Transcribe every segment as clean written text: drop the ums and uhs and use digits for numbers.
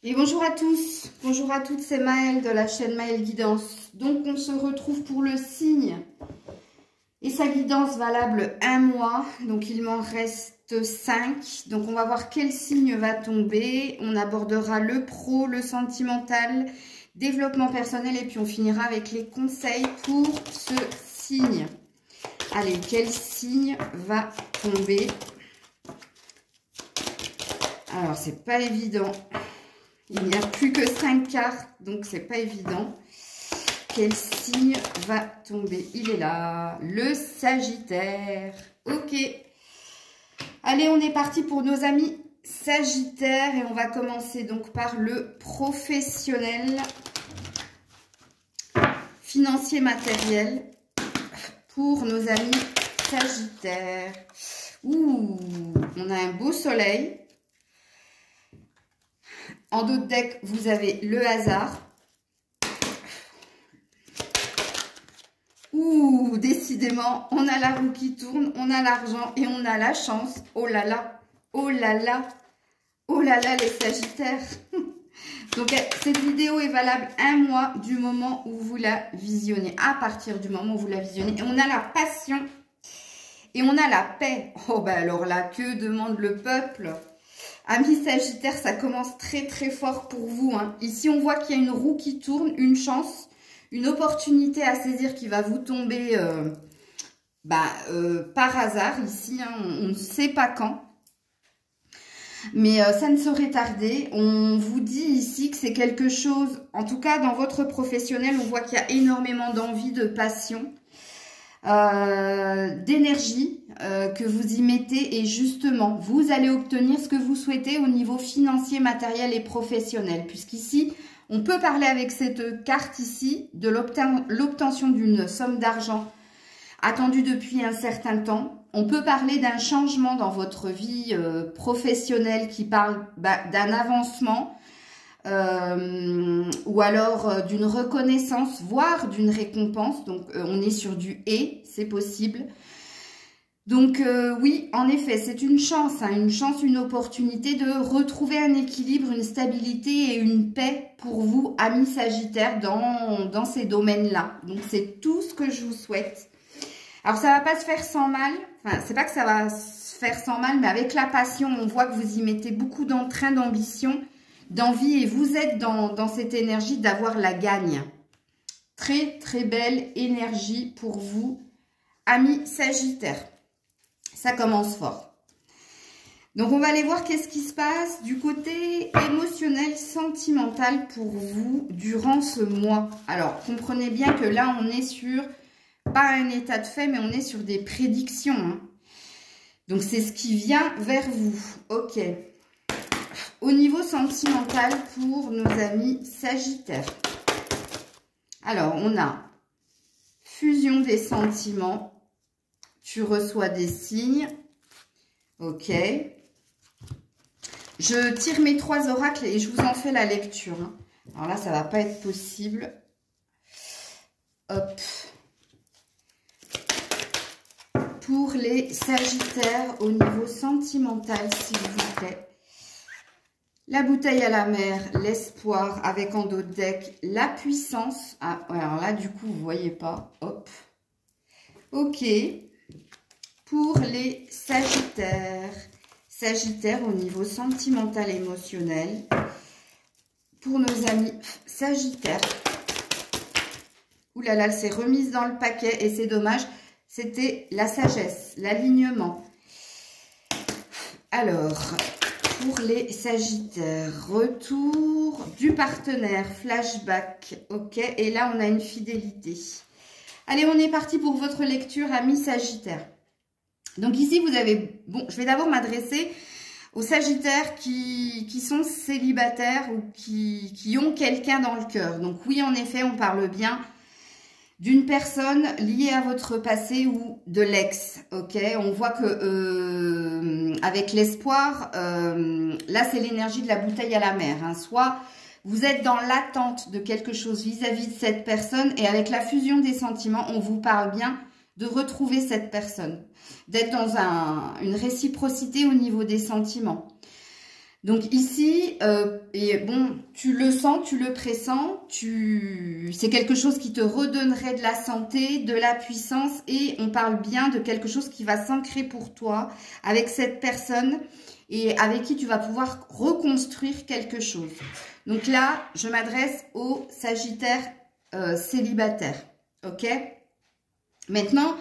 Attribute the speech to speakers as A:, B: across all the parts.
A: Et bonjour à tous, bonjour à toutes, c'est Maëlle de la chaîne Maëlle Guidance. Donc on se retrouve pour le signe et sa guidance valable 1 mois. Donc il m'en reste 5. Donc on va voir quel signe va tomber. On abordera le pro, le sentimental, développement personnel et puis on finira avec les conseils pour ce signe. Allez, quel signe va tomber? Alors c'est pas évident. Il n'y a plus que 5 cartes, donc c'est pas évident. Quel signe va tomber? Il est là, le Sagittaire. Ok. Allez, on est parti pour nos amis Sagittaires et on va commencer donc par le professionnel, financier, matériel pour nos amis Sagittaires. Ouh, on a un beau soleil. En dos de deck, vous avez le hasard. Ouh, décidément, on a la roue qui tourne, on a l'argent et on a la chance. Oh là là, oh là là, oh là là les Sagittaires. Donc, cette vidéo est valable 1 mois du moment où vous la visionnez. À partir du moment où vous la visionnez. Et on a la passion et on a la paix. Oh, ben alors là, que demande le peuple ? Amis Sagittaires, ça commence très très fort pour vous. Hein. Ici, on voit qu'il y a une roue qui tourne, une chance, une opportunité à saisir qui va vous tomber par hasard. Ici, hein, on ne sait pas quand. Mais ça ne saurait tarder. On vous dit ici que c'est quelque chose, en tout cas dans votre professionnel, on voit qu'il y a énormément d'envie, de passion. D'énergie que vous y mettez et justement vous allez obtenir ce que vous souhaitez au niveau financier, matériel et professionnel, puisqu'ici on peut parler avec cette carte ici de l'obtention d'une somme d'argent attendue depuis un certain temps. On peut parler d'un changement dans votre vie professionnelle qui parle d'un avancement ou alors d'une reconnaissance, voire d'une récompense. Donc on est sur du « et », c'est possible. Donc oui, en effet, c'est une chance, hein, une opportunité de retrouver un équilibre, une stabilité et une paix pour vous, amis Sagittaires, dans ces domaines-là. Donc c'est tout ce que je vous souhaite. Alors ça va pas se faire sans mal, enfin c'est pas que ça va se faire sans mal, mais avec la passion, on voit que vous y mettez beaucoup d'entrain, d'ambition, d'envie et vous êtes dans cette énergie d'avoir la gagne. Très très belle énergie pour vous, amis Sagittaires. Ça commence fort. Donc on va aller voir qu'est-ce qui se passe du côté émotionnel, sentimental pour vous durant ce mois. Alors comprenez bien que là on est sur, pas un état de fait, mais on est sur des prédictions. Hein. Donc c'est ce qui vient vers vous. Ok. Au niveau sentimental pour nos amis Sagittaires. Alors, on a fusion des sentiments. Tu reçois des signes. Ok. Je tire mes 3 oracles et je vous en fais la lecture. Hein. Alors là, ça ne va pas être possible. Hop. Pour les Sagittaires, au niveau sentimental, s'il vous plaît. La bouteille à la mer, l'espoir, avec en dos de deck, la puissance. Ah, alors là, du coup, vous ne voyez pas. Hop. Ok. Pour les Sagittaires. Sagittaires au niveau sentimental, émotionnel. Pour nos amis Sagittaires. Ouh là là, elle s'est remise dans le paquet et c'est dommage. C'était la sagesse, l'alignement. Alors... Pour les Sagittaires, retour du partenaire, flashback, ok, et là on a une fidélité. Allez, on est parti pour votre lecture, amis Sagittaires. Donc ici vous avez, bon, je vais d'abord m'adresser aux Sagittaires qui sont célibataires ou qui ont quelqu'un dans le cœur. Donc oui, en effet, on parle bien d'une personne liée à votre passé ou de l'ex, ok. On voit que avec l'espoir, là c'est l'énergie de la bouteille à la mer. Hein. Soit vous êtes dans l'attente de quelque chose vis-à-vis de cette personne et avec la fusion des sentiments, on vous parle bien de retrouver cette personne, d'être dans une réciprocité au niveau des sentiments. Donc ici, et bon, tu le sens, tu le pressens, c'est quelque chose qui te redonnerait de la santé, de la puissance, et on parle bien de quelque chose qui va s'ancrer pour toi avec cette personne et avec qui tu vas pouvoir reconstruire quelque chose. Donc là, je m'adresse aux Sagittaires célibataires, ok? Maintenant,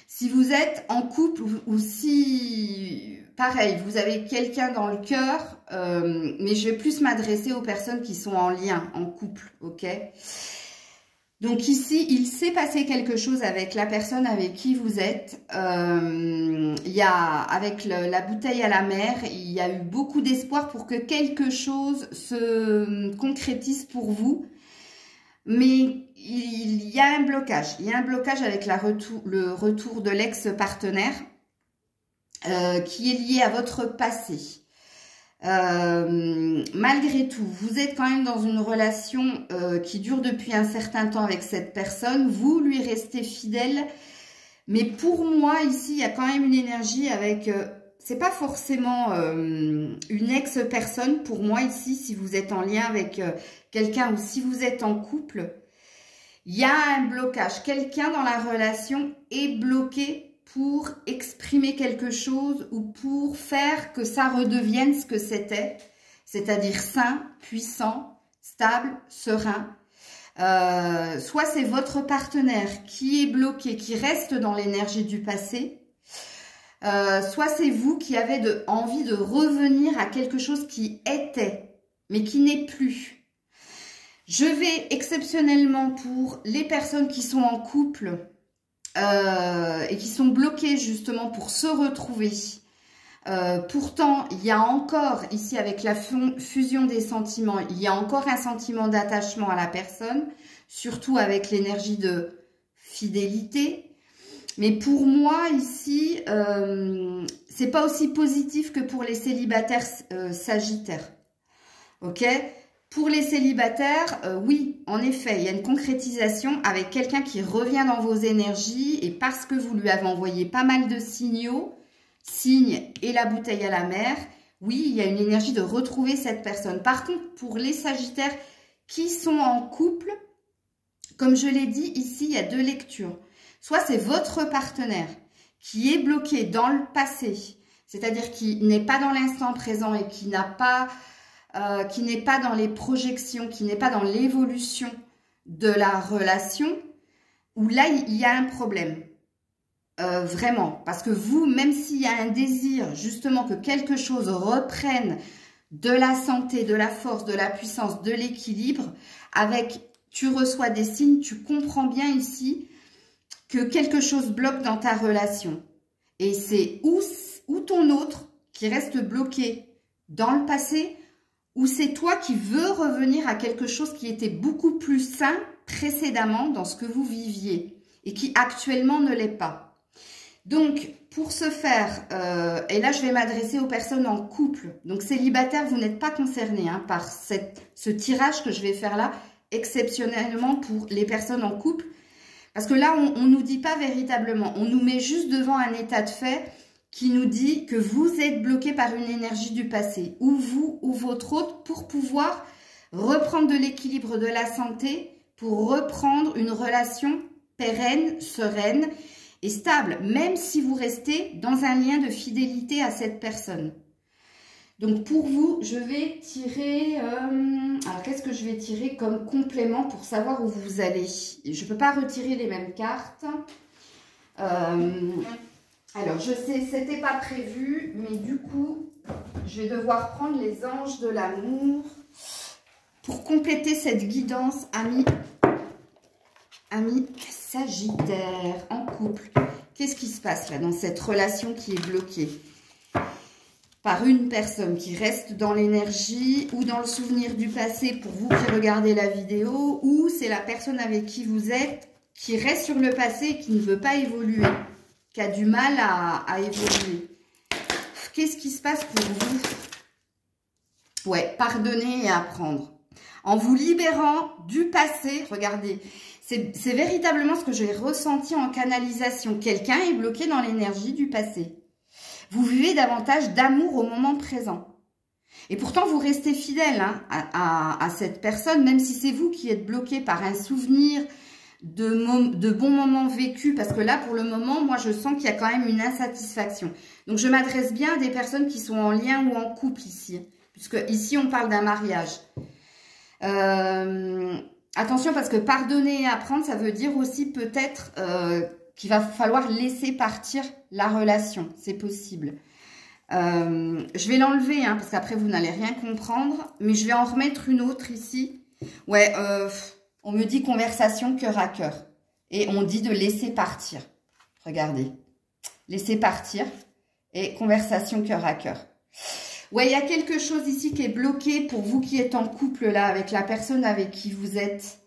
A: si vous êtes en couple ou si, pareil, vous avez quelqu'un dans le cœur, mais je vais plus m'adresser aux personnes qui sont en lien, en couple, ok? Donc ici, il s'est passé quelque chose avec la personne avec qui vous êtes. Il y a, avec la bouteille à la mer, il y a eu beaucoup d'espoir pour que quelque chose se concrétise pour vous. Mais il y a un blocage. Il y a un blocage avec le retour de l'ex-partenaire qui est lié à votre passé. Malgré tout, vous êtes quand même dans une relation qui dure depuis un certain temps avec cette personne. Vous lui restez fidèle. Mais pour moi, ici, il y a quand même une énergie avec... c'est pas forcément une ex-personne. Pour moi, ici, si vous êtes en lien avec quelqu'un ou si vous êtes en couple, il y a un blocage. Quelqu'un dans la relation est bloqué pour exprimer quelque chose ou pour faire que ça redevienne ce que c'était, c'est-à-dire sain, puissant, stable, serein. Soit c'est votre partenaire qui est bloqué, qui reste dans l'énergie du passé, soit c'est vous qui avez envie de revenir à quelque chose qui était, mais qui n'est plus. Je vais exceptionnellement pour les personnes qui sont en couple et qui sont bloquées justement pour se retrouver. Pourtant, il y a encore, ici avec la fusion des sentiments, il y a encore un sentiment d'attachement à la personne, surtout avec l'énergie de fidélité. Mais pour moi, ici, c'est pas aussi positif que pour les célibataires sagittaires. Ok ? Pour les célibataires, oui, en effet, il y a une concrétisation avec quelqu'un qui revient dans vos énergies et parce que vous lui avez envoyé pas mal de signes et la bouteille à la mer, oui, il y a une énergie de retrouver cette personne. Par contre, pour les sagittaires qui sont en couple, comme je l'ai dit, ici, il y a deux lectures. Soit c'est votre partenaire qui est bloqué dans le passé, c'est-à-dire qui n'est pas dans l'instant présent et qui n'a pas... qui n'est pas dans les projections, qui n'est pas dans l'évolution de la relation, où là, il y a un problème. Vraiment. Parce que vous, même s'il y a un désir, justement, que quelque chose reprenne de la santé, de la force, de la puissance, de l'équilibre, avec, tu reçois des signes, tu comprends bien ici que quelque chose bloque dans ta relation. Et c'est ou ton autre qui reste bloqué dans le passé, ou c'est toi qui veux revenir à quelque chose qui était beaucoup plus sain précédemment dans ce que vous viviez et qui actuellement ne l'est pas. Donc, pour ce faire, et là je vais m'adresser aux personnes en couple, donc célibataires, vous n'êtes pas concernés par ce tirage que je vais faire là, exceptionnellement pour les personnes en couple, parce que là on ne nous dit pas véritablement, on nous met juste devant un état de fait qui nous dit que vous êtes bloqué par une énergie du passé, ou vous ou votre autre, pour pouvoir reprendre de l'équilibre, de la santé, pour reprendre une relation pérenne, sereine et stable, même si vous restez dans un lien de fidélité à cette personne. Donc pour vous, je vais tirer... alors qu'est-ce que je vais tirer comme complément pour savoir où vous allez? Je ne peux pas retirer les mêmes cartes. Alors, je sais, c'était pas prévu, mais du coup, je vais devoir prendre les anges de l'amour pour compléter cette guidance, amis Sagittaire, en couple. Qu'est-ce qui se passe là, dans cette relation qui est bloquée par une personne qui reste dans l'énergie ou dans le souvenir du passé pour vous qui regardez la vidéo, ou c'est la personne avec qui vous êtes qui reste sur le passé et qui ne veut pas évoluer, qui a du mal à évoluer. Qu'est-ce qui se passe pour vous? Ouais, pardonner et apprendre. En vous libérant du passé, regardez, c'est véritablement ce que j'ai ressenti en canalisation. Quelqu'un est bloqué dans l'énergie du passé. Vous vivez davantage d'amour au moment présent. Et pourtant, vous restez fidèle hein, à cette personne, même si c'est vous qui êtes bloqué par un souvenir de bons moments vécus. Parce que là, pour le moment, moi, je sens qu'il y a quand même une insatisfaction. Donc, je m'adresse bien à des personnes qui sont en lien ou en couple ici. Puisque ici, on parle d'un mariage. Attention, parce que pardonner et apprendre, ça veut dire aussi peut-être qu'il va falloir laisser partir la relation. C'est possible. Je vais l'enlever, hein, parce qu'après, vous n'allez rien comprendre. Mais je vais en remettre une autre ici. Ouais, on me dit conversation cœur à cœur. Et on dit de laisser partir. Regardez. Laisser partir et conversation cœur à cœur. Ouais, il y a quelque chose ici qui est bloqué pour vous qui êtes en couple là, avec la personne avec qui vous êtes.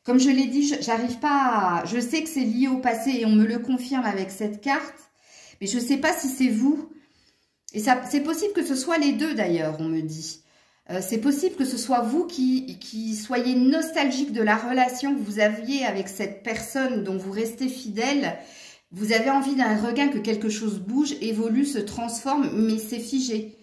A: Comme je l'ai dit, j'arrive pas à... Je sais que c'est lié au passé et on me le confirme avec cette carte. Mais je ne sais pas si c'est vous. Et c'est possible que ce soit les deux d'ailleurs, on me dit. C'est possible que ce soit vous qui soyez nostalgique de la relation que vous aviez avec cette personne dont vous restez fidèle. Vous avez envie d'un regain, que quelque chose bouge, évolue, se transforme, mais c'est figé.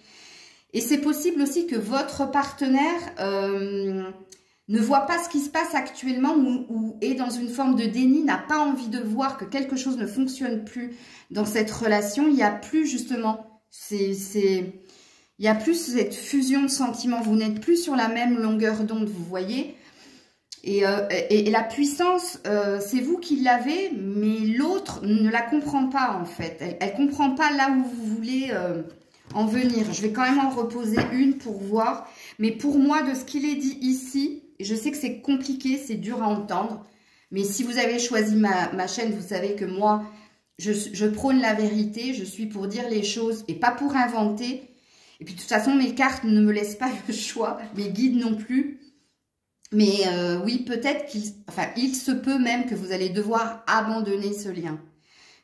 A: Et c'est possible aussi que votre partenaire ne voit pas ce qui se passe actuellement ou est dans une forme de déni, n'a pas envie de voir que quelque chose ne fonctionne plus dans cette relation. Il n'y a plus justement, il y a plus cette fusion de sentiments. Vous n'êtes plus sur la même longueur d'onde, vous voyez. Et la puissance, c'est vous qui l'avez, mais l'autre ne la comprend pas en fait. Elle ne comprend pas là où vous voulez... en venir. Je vais quand même en reposer une pour voir. Mais pour moi, de ce qu'il est dit ici, et je sais que c'est compliqué, c'est dur à entendre. Mais si vous avez choisi ma chaîne, vous savez que moi, je prône la vérité. Je suis pour dire les choses et pas pour inventer. Et puis de toute façon, mes cartes ne me laissent pas le choix. Mes guides non plus. Mais oui, peut-être il se peut même que vous allez devoir abandonner ce lien.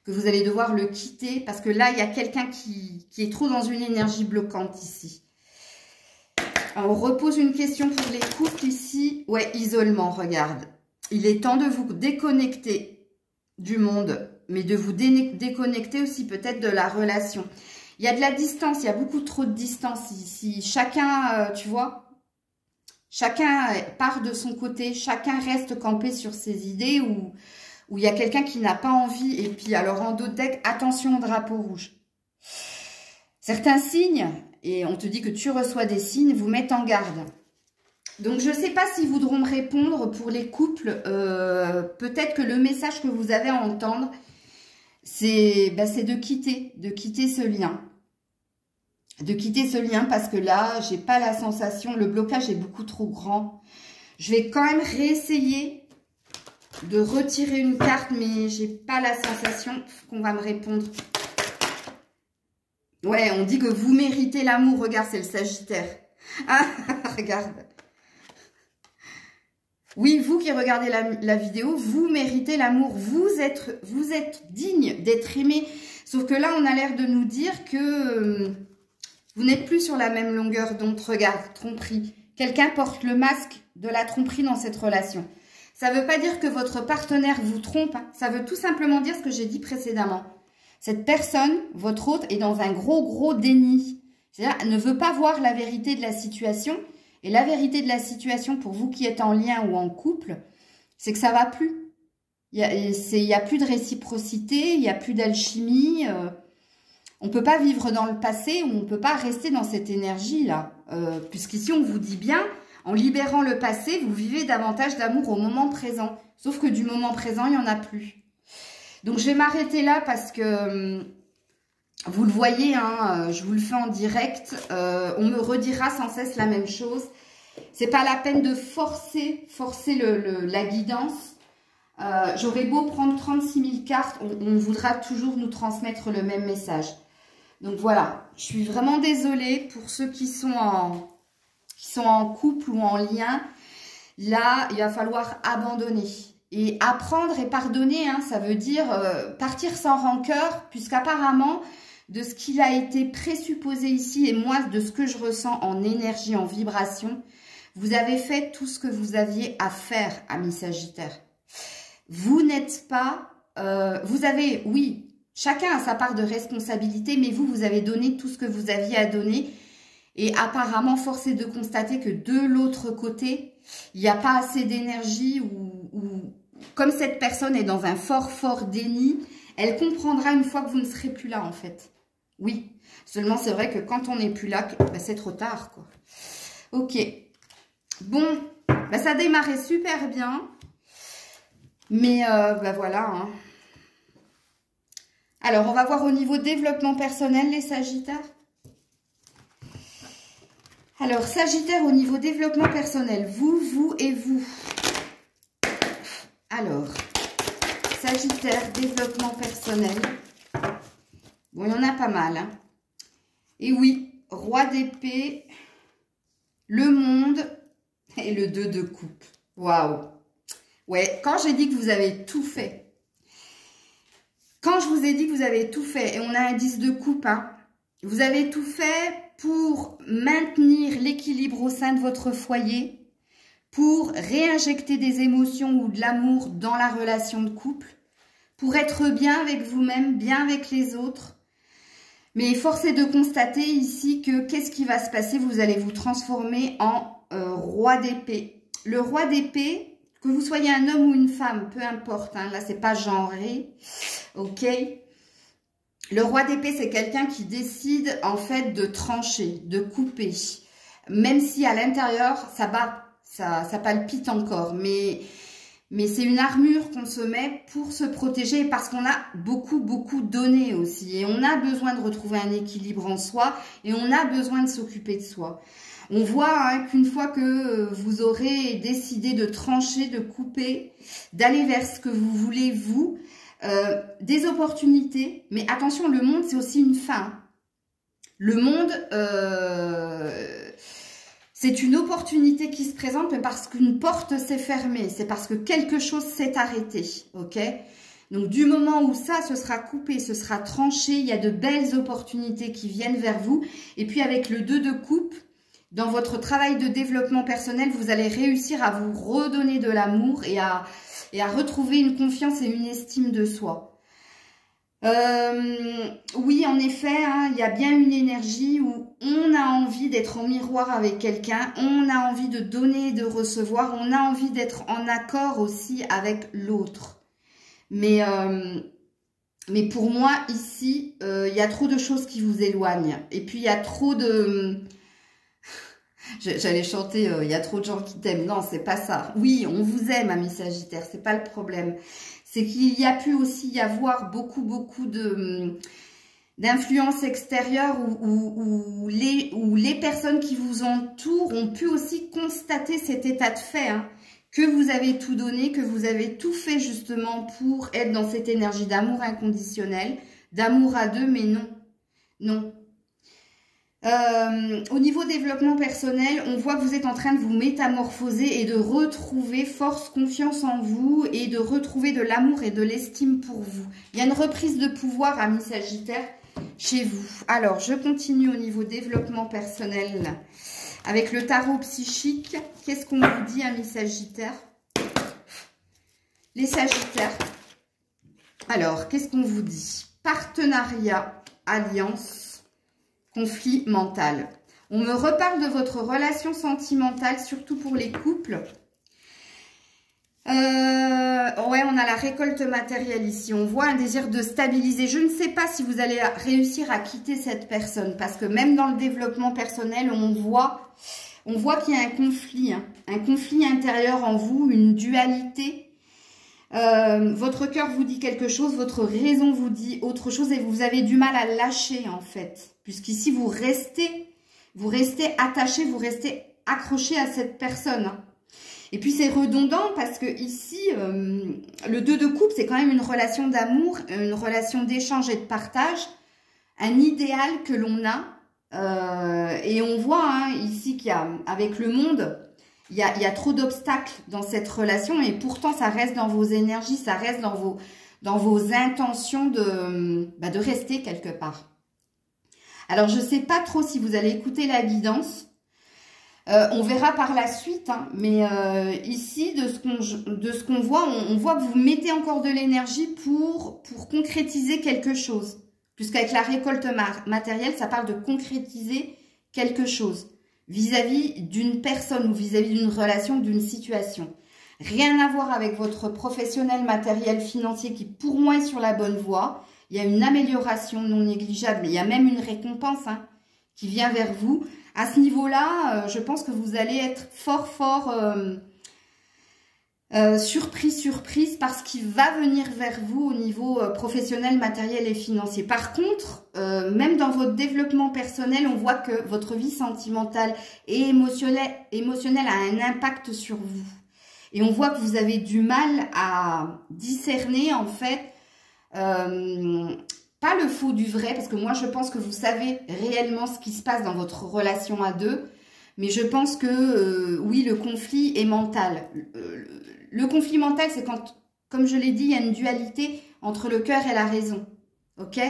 A: Que vous allez devoir le quitter, parce que là, il y a quelqu'un qui est trop dans une énergie bloquante ici. Alors, on repose une question pour les couples ici. Ouais, isolement, regarde. Il est temps de vous déconnecter du monde, mais de vous déconnecter aussi peut-être de la relation. Il y a de la distance, il y a beaucoup trop de distance ici. Chacun, tu vois, chacun part de son côté, chacun reste campé sur ses idées ou... où il y a quelqu'un qui n'a pas envie. Et puis, alors, en dos de deck, attention au drapeau rouge. Certains signes, et on te dit que tu reçois des signes, vous mettent en garde. Donc, je ne sais pas s'ils voudront me répondre pour les couples. Peut-être que le message que vous avez à entendre, c'est de quitter ce lien. De quitter ce lien parce que là, j'ai pas la sensation, le blocage est beaucoup trop grand. Je vais quand même réessayer de retirer une carte, mais j'ai pas la sensation qu'on va me répondre. Ouais, on dit que vous méritez l'amour. Regarde, c'est le Sagittaire. Ah, regarde. Oui, vous qui regardez la vidéo, vous méritez l'amour. Vous êtes digne d'être aimé. Sauf que là, on a l'air de nous dire que vous n'êtes plus sur la même longueur d'onde. Regarde, tromperie. Quelqu'un porte le masque de la tromperie dans cette relation. Ça ne veut pas dire que votre partenaire vous trompe. Hein. Ça veut tout simplement dire ce que j'ai dit précédemment. Cette personne, votre hôte, est dans un gros déni. C'est-à-dire, elle ne veut pas voir la vérité de la situation. Et la vérité de la situation, pour vous qui êtes en lien ou en couple, c'est que ça ne va plus. Il y a plus de réciprocité, il n'y a plus d'alchimie. On ne peut pas vivre dans le passé ou on ne peut pas rester dans cette énergie-là. Puisqu'ici, on vous dit bien... En libérant le passé, vous vivez davantage d'amour au moment présent. Sauf que du moment présent, il n'y en a plus. Donc, je vais m'arrêter là parce que vous le voyez, hein, je vous le fais en direct. On me redira sans cesse la même chose. C'est pas la peine de forcer la guidance. J'aurais beau prendre 36 000 cartes, on voudra toujours nous transmettre le même message. Donc, voilà. Je suis vraiment désolée pour ceux qui sont en couple ou en lien. Là, il va falloir abandonner. Et apprendre et pardonner, hein, ça veut dire partir sans rancœur, puisqu'apparemment, de ce qu'il a été présupposé ici, et moi, de ce que je ressens en énergie, en vibration, vous avez fait tout ce que vous aviez à faire, amis Sagittaires. Vous n'êtes pas... vous avez, oui, chacun a sa part de responsabilité, mais vous avez donné tout ce que vous aviez à donner. Et apparemment, force est de constater que de l'autre côté, il n'y a pas assez d'énergie ou comme cette personne est dans un fort déni, elle comprendra une fois que vous ne serez plus là en fait. Oui, seulement c'est vrai que quand on n'est plus là, bah, c'est trop tard quoi. Ok, bon, bah, ça démarrait super bien, mais bah, voilà. Hein. Alors, on va voir au niveau développement personnel les Sagittaires. Alors, Sagittaire, au niveau développement personnel, vous et vous. Alors, Sagittaire, développement personnel. Bon, il y en a pas mal. Hein. Et oui, roi d'épée, le monde et le 2 de coupe. Waouh. Ouais, quand j'ai dit que vous avez tout fait. Quand je vous ai dit que vous avez tout fait, et on a un 10 de coupe, hein, vous avez tout fait pour maintenir l'équilibre au sein de votre foyer, pour réinjecter des émotions ou de l'amour dans la relation de couple, pour être bien avec vous-même, bien avec les autres. Mais force est de constater ici que qu'est-ce qui va se passer? Vous allez vous transformer en roi d'épée. Le roi d'épée, que vous soyez un homme ou une femme, peu importe, hein, là c'est pas genré, ok? Le roi d'épée, c'est quelqu'un qui décide en fait de trancher, de couper. Même si à l'intérieur, ça bat, ça palpite encore. Mais c'est une armure qu'on se met pour se protéger parce qu'on a beaucoup donné aussi. Et on a besoin de retrouver un équilibre en soi et on a besoin de s'occuper de soi. On voit hein, qu'une fois que vous aurez décidé de trancher, de couper, d'aller vers ce que vous voulez vous, des opportunités, mais attention, le monde, c'est aussi une fin. Le monde, c'est une opportunité qui se présente, mais parce qu'une porte s'est fermée. C'est parce que quelque chose s'est arrêté, ok? Donc, du moment où ça, ce sera coupé, ce sera tranché, il y a de belles opportunités qui viennent vers vous. Et puis, avec le 2 de coupe, dans votre travail de développement personnel, vous allez réussir à vous redonner de l'amour et à retrouver une confiance et une estime de soi. Oui, en effet, hein, il y a bien une énergie où on a envie d'être en miroir avec quelqu'un, on a envie de donner et de recevoir, on a envie d'être en accord aussi avec l'autre. Mais pour moi, ici, il y a trop de choses qui vous éloignent. Et puis, il y a trop de... J'allais chanter, il y a trop de gens qui t'aiment. Non, c'est pas ça. Oui, on vous aime, ami Sagittaire, c'est pas le problème. C'est qu'il y a pu aussi y avoir beaucoup d'influences extérieures où les personnes qui vous entourent ont pu aussi constater cet état de fait, hein, que vous avez tout donné, que vous avez tout fait justement pour être dans cette énergie d'amour inconditionnel, d'amour à deux, mais non, non. Au niveau développement personnel, on voit que vous êtes en train de vous métamorphoser et de retrouver force, confiance en vous et de retrouver de l'amour et de l'estime pour vous. Il y a une reprise de pouvoir, amis Sagittaire, chez vous. Alors, je continue au niveau développement personnel avec le tarot psychique. Qu'est-ce qu'on vous dit, amis Sagittaire? Les Sagittaires. Alors, qu'est-ce qu'on vous dit? Partenariat, alliance. Conflit mental. On me reparle de votre relation sentimentale, surtout pour les couples. Ouais, on a la récolte matérielle ici. On voit un désir de stabiliser. Je ne sais pas si vous allez réussir à quitter cette personne. Parce que même dans le développement personnel, on voit qu'il y a un conflit intérieur en vous, une dualité. Votre cœur vous dit quelque chose, votre raison vous dit autre chose et vous avez du mal à lâcher en fait. Puisqu'ici vous restez attaché, vous restez accroché à cette personne. Et puis c'est redondant parce que ici, le 2 de coupe, c'est quand même une relation d'amour, une relation d'échange et de partage, un idéal que l'on a. Et on voit hein, ici qu'il y a, avec le monde, il y a trop d'obstacles dans cette relation et pourtant ça reste dans vos énergies, ça reste dans vos intentions de rester quelque part. Alors je ne sais pas trop si vous allez écouter la guidance, on verra par la suite, hein, mais ici de ce qu'on voit, on voit que vous mettez encore de l'énergie pour concrétiser quelque chose. Puisqu'avec la récolte matérielle, ça parle de concrétiser quelque chose vis-à-vis d'une personne ou vis-à-vis d'une relation, d'une situation. Rien à voir avec votre professionnel, matériel, financier qui pour moi est sur la bonne voie. Il y a une amélioration non négligeable, mais il y a même une récompense qui vient vers vous. À ce niveau-là, je pense que vous allez être fort surprise par ce qui va venir vers vous au niveau professionnel, matériel et financier. Par contre, même dans votre développement personnel, on voit que votre vie sentimentale et émotionnelle a un impact sur vous. Et on voit que vous avez du mal à discerner en fait, pas le faux du vrai, parce que moi je pense que vous savez réellement ce qui se passe dans votre relation à deux, mais je pense que oui, le conflit est mental. Le conflit mental, c'est quand, comme je l'ai dit, il y a une dualité entre le cœur et la raison. Ok?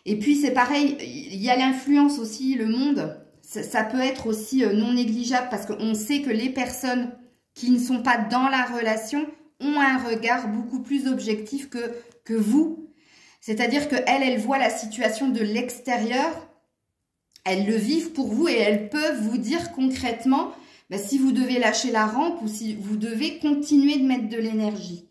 A: Et puis c'est pareil, il y a l'influence aussi, le monde, ça peut être aussi non négligeable, parce qu'on sait que les personnes qui ne sont pas dans la relation ont un regard beaucoup plus objectif que vous. C'est-à-dire qu'elles voient la situation de l'extérieur, elles le vivent pour vous et elles peuvent vous dire concrètement si vous devez lâcher la rampe ou si vous devez continuer de mettre de l'énergie.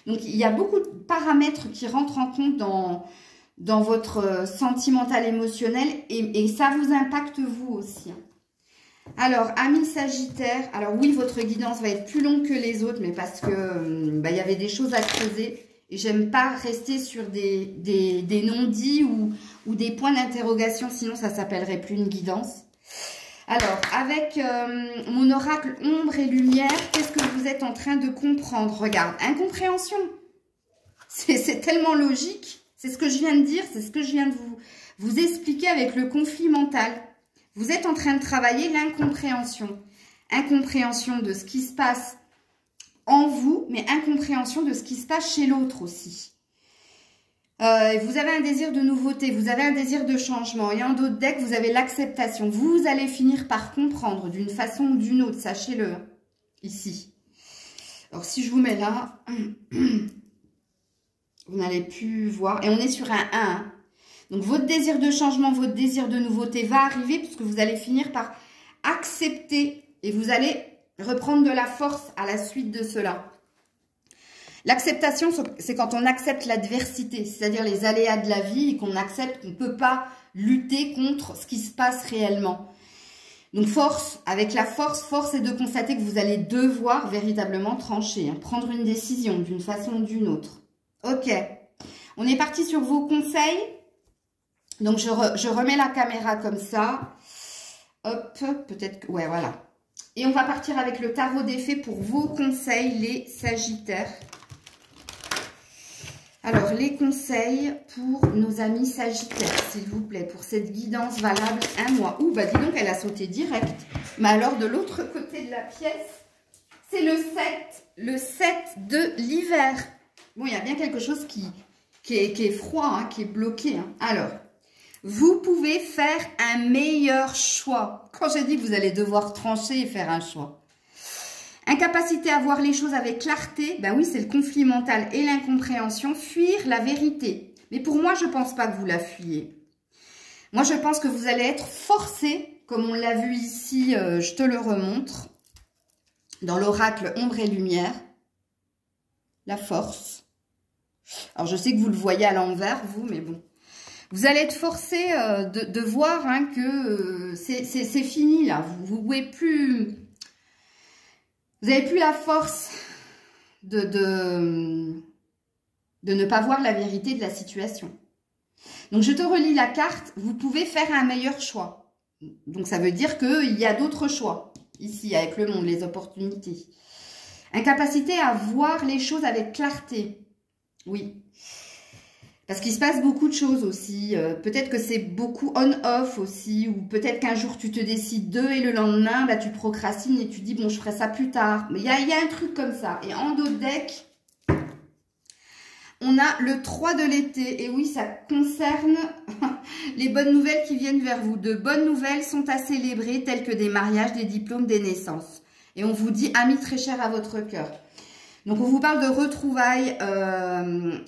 A: Donc, il y a beaucoup de paramètres qui rentrent en compte dans votre sentimental émotionnel et ça vous impacte vous aussi. Alors, amis Sagittaire, alors oui, votre guidance va être plus longue que les autres, mais parce que il y avait des choses à creuser et j'aime pas rester sur des non-dits ou des points d'interrogation, sinon ça s'appellerait plus une guidance. Alors, avec mon oracle ombre et lumière, qu'est-ce que vous êtes en train de comprendre? Regarde, incompréhension. C'est tellement logique. C'est ce que je viens de dire, c'est ce que je viens de vous expliquer avec le conflit mental. Vous êtes en train de travailler l'incompréhension. Incompréhension de ce qui se passe en vous, mais incompréhension de ce qui se passe chez l'autre aussi. Vous avez un désir de nouveauté, vous avez un désir de changement. Et en d'autres decks, vous avez l'acceptation. Vous allez finir par comprendre d'une façon ou d'une autre, sachez-le, ici. Alors, si je vous mets là, vous n'allez plus voir. Et on est sur un 1. Donc, votre désir de changement, votre désir de nouveauté va arriver puisque vous allez finir par accepter et vous allez reprendre de la force à la suite de cela. L'acceptation, c'est quand on accepte l'adversité, c'est-à-dire les aléas de la vie et qu'on accepte qu'on ne peut pas lutter contre ce qui se passe réellement. Donc, avec la force est de constater que vous allez devoir véritablement trancher, prendre une décision d'une façon ou d'une autre. Ok, on est parti sur vos conseils. Donc, je remets la caméra comme ça. Hop, peut-être que... Ouais, voilà. Et on va partir avec le tarot des fées pour vos conseils, les Sagittaires. Alors, les conseils pour nos amis Sagittaires, s'il vous plaît, pour cette guidance valable 1 mois. Ouh, bah dis donc, elle a sauté direct. Mais alors, de l'autre côté de la pièce, c'est le 7 de l'hiver. Bon, il y a bien quelque chose qui est froid, qui est bloqué. Alors, vous pouvez faire un meilleur choix. Quand j'ai dit que vous allez devoir trancher et faire un choix. Incapacité à voir les choses avec clarté, ben oui, c'est le conflit mental et l'incompréhension. Fuir la vérité. Mais pour moi, je ne pense pas que vous la fuyez. Moi, je pense que vous allez être forcé, comme on l'a vu ici, je te le remontre, dans l'oracle ombre et lumière, la force. Alors, je sais que vous le voyez à l'envers, vous, mais bon. Vous allez être forcé de voir que c'est fini, là. Vous pouvez plus... Vous n'avez plus la force de ne pas voir la vérité de la situation. Donc, je te relis la carte. Vous pouvez faire un meilleur choix. Donc, ça veut dire qu'il y a d'autres choix. Ici, avec le monde, les opportunités. Incapacité à voir les choses avec clarté. Oui. Parce qu'il se passe beaucoup de choses aussi. Peut-être que c'est beaucoup on-off aussi. Ou peut-être qu'un jour, tu te décides d'eux et le lendemain, bah, tu procrastines et tu dis, bon, je ferai ça plus tard. Mais il y a un truc comme ça. Et en d'autres decks, on a le 3 de l'été. Et oui, ça concerne les bonnes nouvelles qui viennent vers vous. De bonnes nouvelles sont à célébrer, telles que des mariages, des diplômes, des naissances. Et on vous dit, amis très chers à votre cœur. Donc, on vous parle de retrouvailles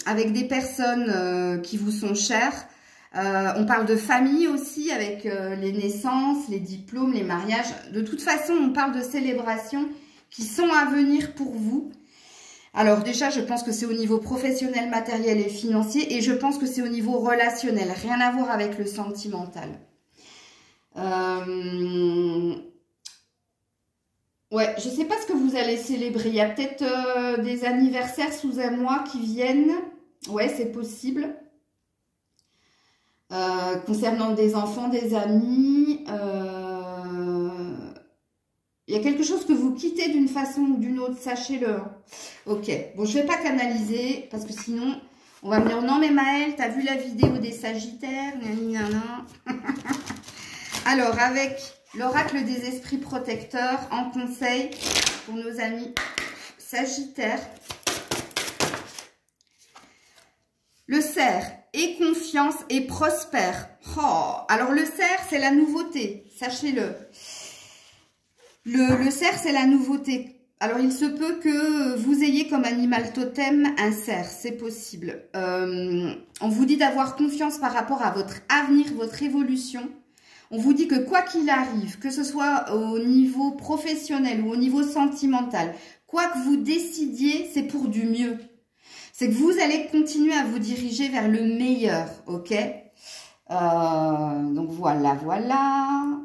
A: avec des personnes qui vous sont chères. On parle de famille aussi avec les naissances, les diplômes, les mariages. De toute façon, on parle de célébrations qui sont à venir pour vous. Alors déjà, je pense que c'est au niveau professionnel, matériel et financier. Et je pense que c'est au niveau relationnel. Rien à voir avec le sentimental. Ouais, je sais pas ce que vous allez célébrer. Il y a peut-être des anniversaires sous un mois qui viennent. Ouais, c'est possible. Concernant des enfants, des amis, il y a quelque chose que vous quittez d'une façon ou d'une autre, sachez-le. Ok, bon, je ne vais pas canaliser parce que sinon, on va me dire non, mais Maëlle, t'as vu la vidéo des Sagittaires? Alors, avec l'oracle des esprits protecteurs en conseil pour nos amis Sagittaires. Le cerf, aie confiance et prospère. Oh, alors le cerf, c'est la nouveauté, sachez-le. Le cerf, c'est la nouveauté. Alors, il se peut que vous ayez comme animal totem un cerf, c'est possible. On vous dit d'avoir confiance par rapport à votre avenir, votre évolution. On vous dit que quoi qu'il arrive, que ce soit au niveau professionnel ou au niveau sentimental, quoi que vous décidiez, c'est pour du mieux. C'est que vous allez continuer à vous diriger vers le meilleur, ok? Donc voilà, voilà.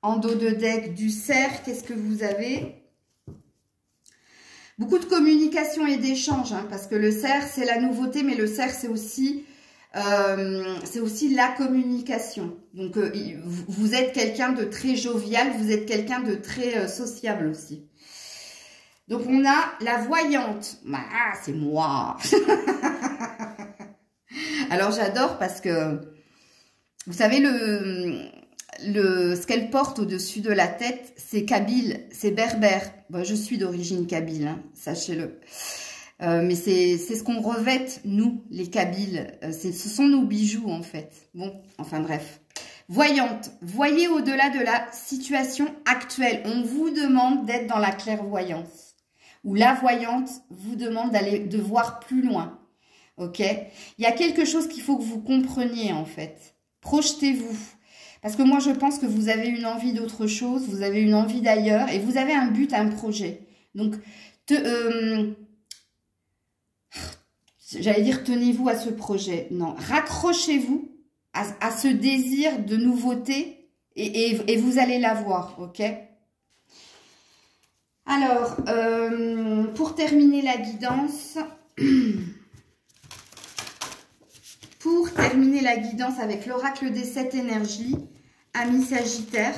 A: En dos de deck du cerf, qu'est-ce que vous avez? Beaucoup de communication et d'échange, hein, parce que le cerf, c'est la nouveauté, mais le cerf, c'est aussi la communication. Donc, vous êtes quelqu'un de très jovial, vous êtes quelqu'un de très sociable aussi. Donc, on a la voyante. Ah, c'est moi. Alors, j'adore parce que, vous savez, ce qu'elle porte au-dessus de la tête, c'est kabyle, c'est berbère. Bon, je suis d'origine kabyle, hein, sachez-le. Mais c'est ce qu'on revête, nous, les kabyles. Ce sont nos bijoux, en fait. Bon, enfin bref. Voyante, voyez au-delà de la situation actuelle. On vous demande d'être dans la clairvoyance. Ou la voyante vous demande de voir plus loin. Ok? Il y a quelque chose qu'il faut que vous compreniez, en fait. Projetez-vous. Parce que moi, je pense que vous avez une envie d'autre chose, vous avez une envie d'ailleurs, et vous avez un but, un projet. Donc, j'allais dire, tenez-vous à ce projet. Non, raccrochez-vous à ce désir de nouveauté, et vous allez l'avoir, ok? Alors, pour terminer la guidance... Pour terminer la guidance avec l'oracle des 7 énergies, amis Sagittaires,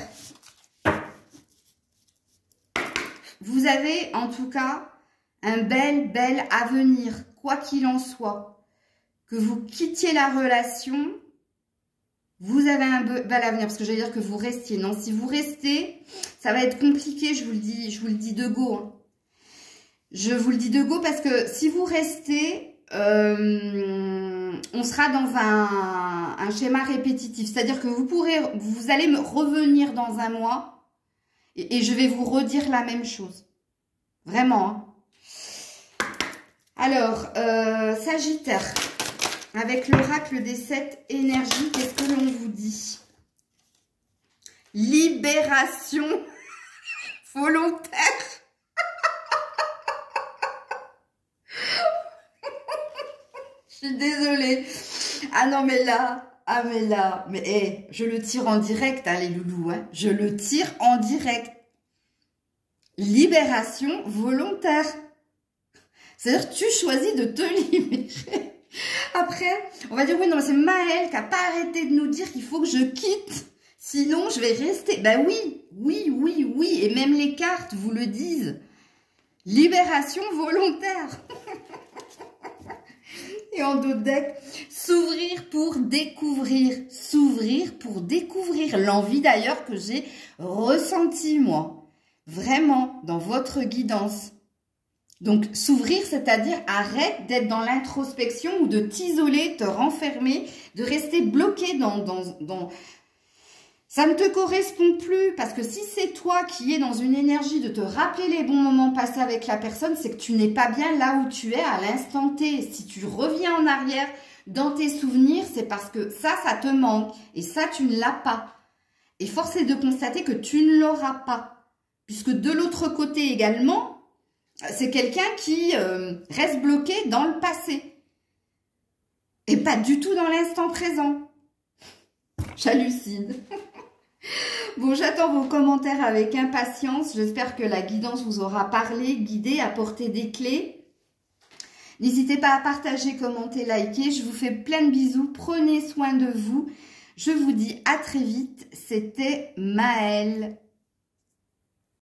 A: vous avez en tout cas un bel avenir, quoi qu'il en soit. Que vous quittiez la relation, vous avez un bel avenir, parce que j'allais dire que vous restiez. Non, si vous restez, ça va être compliqué, je vous le dis de go. Hein. Je vous le dis de go parce que si vous restez... on sera dans un schéma répétitif. C'est-à-dire que vous allez me revenir dans un mois et je vais vous redire la même chose. Vraiment. Hein. Alors, Sagittaire, avec l'oracle des 7 énergies, qu'est-ce que l'on vous dit? Libération volontaire. Je suis désolée. Ah non, mais là, mais hey, je le tire en direct, hein, les loulous, hein. Je le tire en direct. Libération volontaire. C'est-à-dire que tu choisis de te libérer. Après, on va dire, oui, non, c'est Maëlle qui n'a pas arrêté de nous dire qu'il faut que je quitte. Sinon, je vais rester. Ben oui. Et même les cartes vous le disent. Libération volontaire. Et en dos de deck, s'ouvrir pour découvrir. S'ouvrir pour découvrir. L'envie d'ailleurs que j'ai ressentie, moi. Vraiment, dans votre guidance. Donc, s'ouvrir, c'est-à-dire arrête d'être dans l'introspection ou de t'isoler, te renfermer, de rester bloqué dans... Ça ne te correspond plus, parce que si c'est toi qui es dans une énergie de te rappeler les bons moments passés avec la personne, c'est que tu n'es pas bien là où tu es à l'instant T. Si tu reviens en arrière, dans tes souvenirs, c'est parce que ça te manque. Et ça, tu ne l'as pas. Et force est de constater que tu ne l'auras pas. Puisque de l'autre côté également, c'est quelqu'un qui reste bloqué dans le passé. Et pas du tout dans l'instant présent. J'hallucine. Bon, j'attends vos commentaires avec impatience. J'espère que la guidance vous aura parlé, guidé, apporté des clés. N'hésitez pas à partager, commenter, liker. Je vous fais plein de bisous. Prenez soin de vous. Je vous dis à très vite. C'était Maëlle.